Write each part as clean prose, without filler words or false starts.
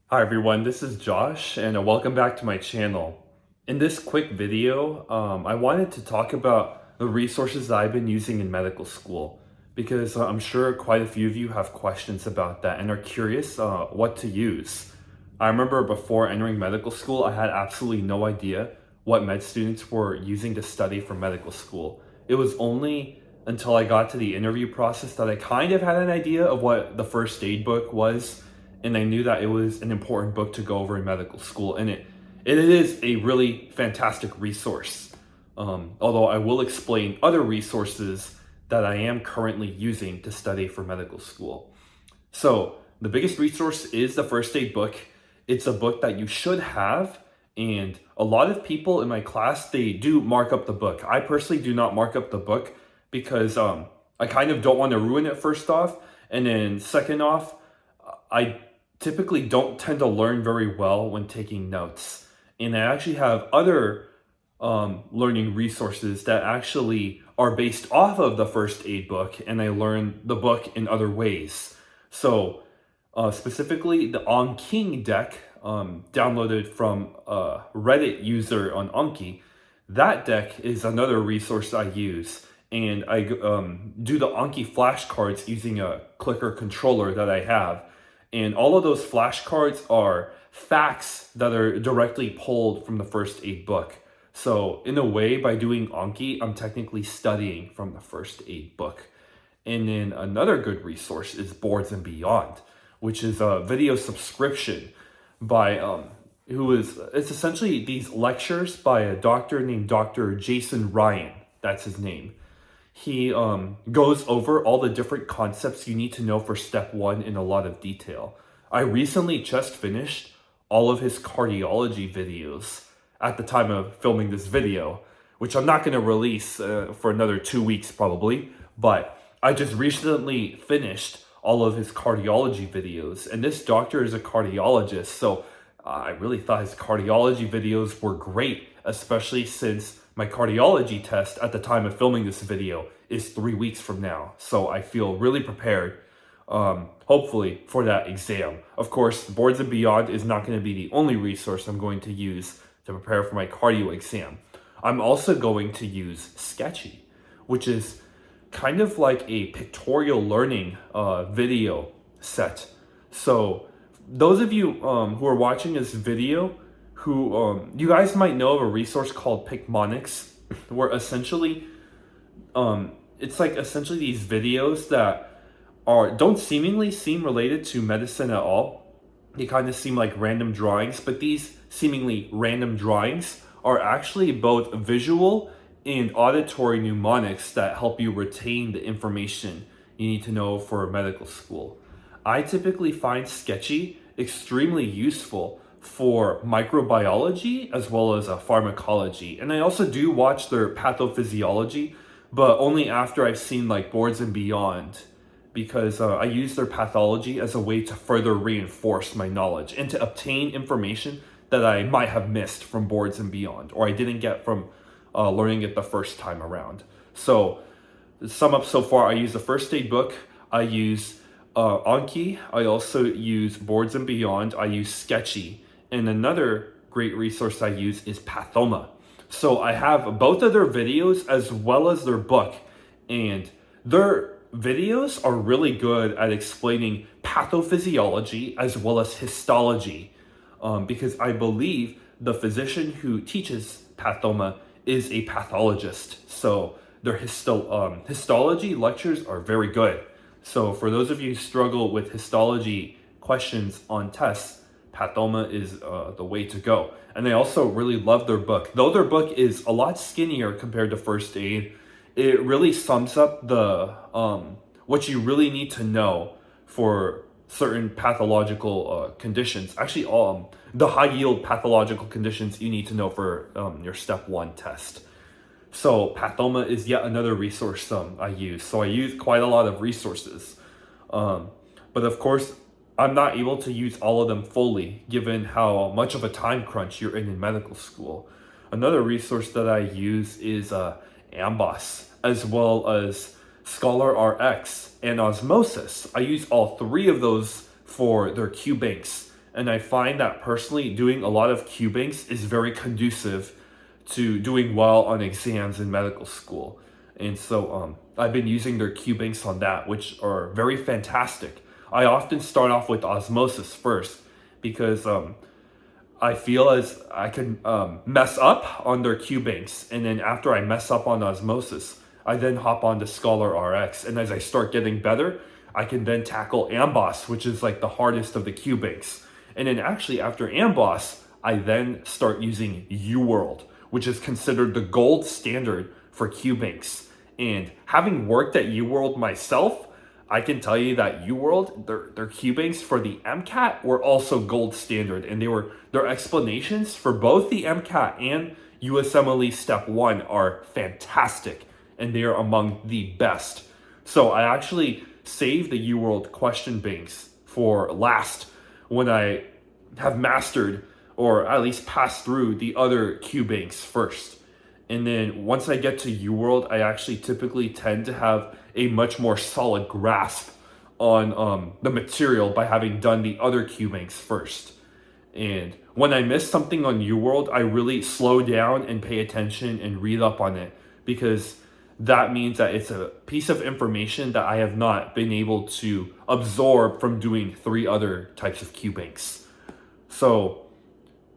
Hi everyone, this is Josh and welcome back to my channel. In this quick video, I wanted to talk about the resources that I've been using in medical school because I'm sure quite a few of you have questions about that and are curious what to use. I remember before entering medical school, I had absolutely no idea what med students were using to study for medical school. It was only until I got to the interview process that I kind of had an idea of what the first aid book was, and I knew that it was an important book to go over in medical school, and it is a really fantastic resource. Although I will explain other resources that I am currently using to study for medical school. So the biggest resource is the first aid book. It's a book that you should have, and a lot of people in my class, they do mark up the book. I personally do not mark up the book because I kind of don't want to ruin it, first off, and then second off, I typically don't tend to learn very well when taking notes. And I actually have other learning resources that actually are based off of the first aid book, and I learn the book in other ways. So specifically the Anki deck, downloaded from a Reddit user on Anki, that deck is another resource I use. And I do the Anki flashcards using a clicker controller that I have. And all of those flashcards are facts that are directly pulled from the first aid book. So in a way, by doing Anki, I'm technically studying from the first aid book. And then another good resource is Boards and Beyond, which is a video subscription by it's essentially these lectures by a doctor named Dr. Jason Ryan. That's his name. He goes over all the different concepts you need to know for step one in a lot of detail. I recently just finished all of his cardiology videos at the time of filming this video, which I'm not going to release for another 2 weeks probably, but I just recently finished all of his cardiology videos, and this doctor is a cardiologist, so I really thought his cardiology videos were great, especially since my cardiology test at the time of filming this video is 3 weeks from now. So I feel really prepared, hopefully, for that exam. Of course, Boards and Beyond is not going to be the only resource I'm going to use to prepare for my cardio exam. I'm also going to use Sketchy, which is kind of like a pictorial learning video set. So those of you who are watching this video, who you guys might know of a resource called Picmonics, where essentially it's like essentially these videos that don't seemingly seem related to medicine at all. They kind of seem like random drawings, but these seemingly random drawings are actually both visual and auditory mnemonics that help you retain the information you need to know for medical school. I typically find Sketchy extremely useful for microbiology as well as pharmacology. And I also do watch their pathophysiology, but only after I've seen like Boards and Beyond, because I use their pathology as a way to further reinforce my knowledge and to obtain information that I might have missed from Boards and Beyond, or I didn't get from learning it the first time around. So to sum up so far, I use the first aid book, I use Anki, I also use Boards and Beyond, I use Sketchy, and another great resource I use is Pathoma. So I have both of their videos as well as their book, and their videos are really good at explaining pathophysiology as well as histology, because I believe the physician who teaches Pathoma is a pathologist. So their histology lectures are very good. So for those of you who struggle with histology questions on tests, Pathoma is the way to go. And I also really love their book. Though their book is a lot skinnier compared to first aid, it really sums up the what you really need to know for certain pathological conditions. Actually, the high yield pathological conditions you need to know for your step one test. So Pathoma is yet another resource I use. So I use quite a lot of resources. But of course, I'm not able to use all of them fully, given how much of a time crunch you're in medical school. Another resource that I use is Amboss, as well as Scholar RX and Osmosis. I use all three of those for their QBanks And I find that personally doing a lot of Q-Banks is very conducive to doing well on exams in medical school. And so I've been using their Q-Banks on that, which are very fantastic. I often start off with osmosis first because I feel as I can mess up on their Q-Banks, and then after I mess up on osmosis, I then hop on to Scholar RX. And as I start getting better, I can then tackle Amboss, which is like the hardest of the Q-Banks. And then actually after Amboss, I then start using UWorld, which is considered the gold standard for Q-Banks. And having worked at UWorld myself, I can tell you that UWorld, their Q-Banks for the MCAT were also gold standard. And their explanations for both the MCAT and USMLE Step 1 are fantastic. And they are among the best. So I actually saved the UWorld question banks for last when I have mastered or at least passed through the other Q-Banks first. And then once I get to UWorld, I actually typically tend to have a much more solid grasp on the material by having done the other Q-Banks first. And when I miss something on UWorld, I really slow down and pay attention and read up on it, because that means that it's a piece of information that I have not been able to absorb from doing 3 other types of Q-Banks. So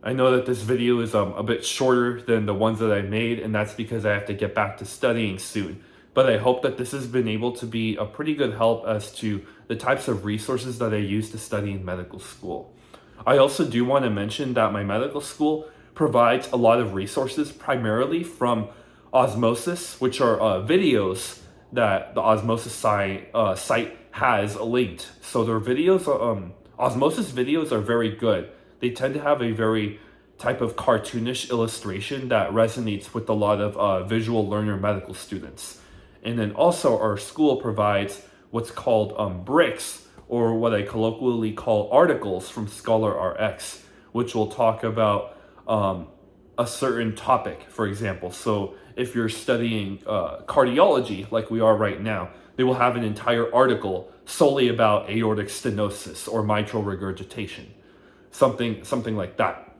I know that this video is a bit shorter than the ones that I made, and that's because I have to get back to studying soon. But I hope that this has been able to be a pretty good help as to the types of resources that I use to study in medical school. I also do want to mention that my medical school provides a lot of resources, primarily from Osmosis, which are videos that the Osmosis site has linked. So their videos, Osmosis videos are very good. They tend to have a very type of cartoonish illustration that resonates with a lot of visual learner medical students. And then also our school provides what's called bricks, or what I colloquially call articles from Scholar RX, which will talk about a certain topic, for example. So if you're studying cardiology, like we are right now, they will have an entire article solely about aortic stenosis or mitral regurgitation, something like that.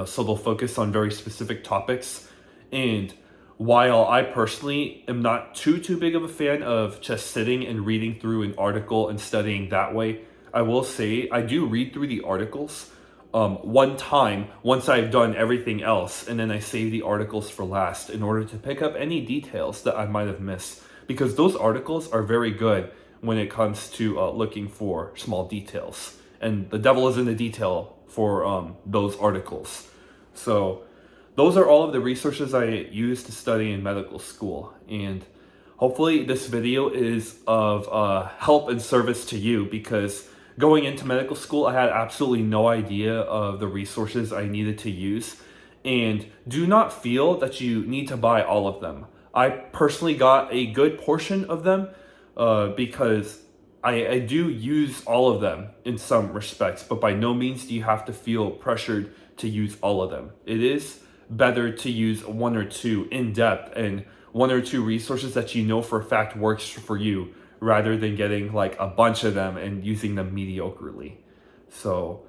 So they'll focus on very specific topics. And while I personally am not too big of a fan of just sitting and reading through an article and studying that way, I will say I do read through the articles one time once I've done everything else, and then I save the articles for last in order to pick up any details that I might have missed, because those articles are very good when it comes to looking for small details, and the devil is in the detail for those articles. So those are all of the resources I use to study in medical school, and hopefully this video is of help and service to you, because going into medical school, I had absolutely no idea of the resources I needed to use. And do not feel that you need to buy all of them. I personally got a good portion of them because I do use all of them in some respects, but by no means do you have to feel pressured to use all of them. It is better to use 1 or 2 in depth and 1 or 2 resources that you know for a fact works for you, rather than getting like a bunch of them and using them mediocrely. So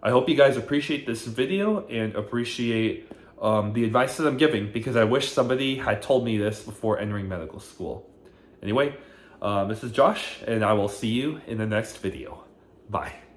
I hope you guys appreciate this video and appreciate the advice that I'm giving, because I wish somebody had told me this before entering medical school. Anyway, this is Josh, and I will see you in the next video. Bye.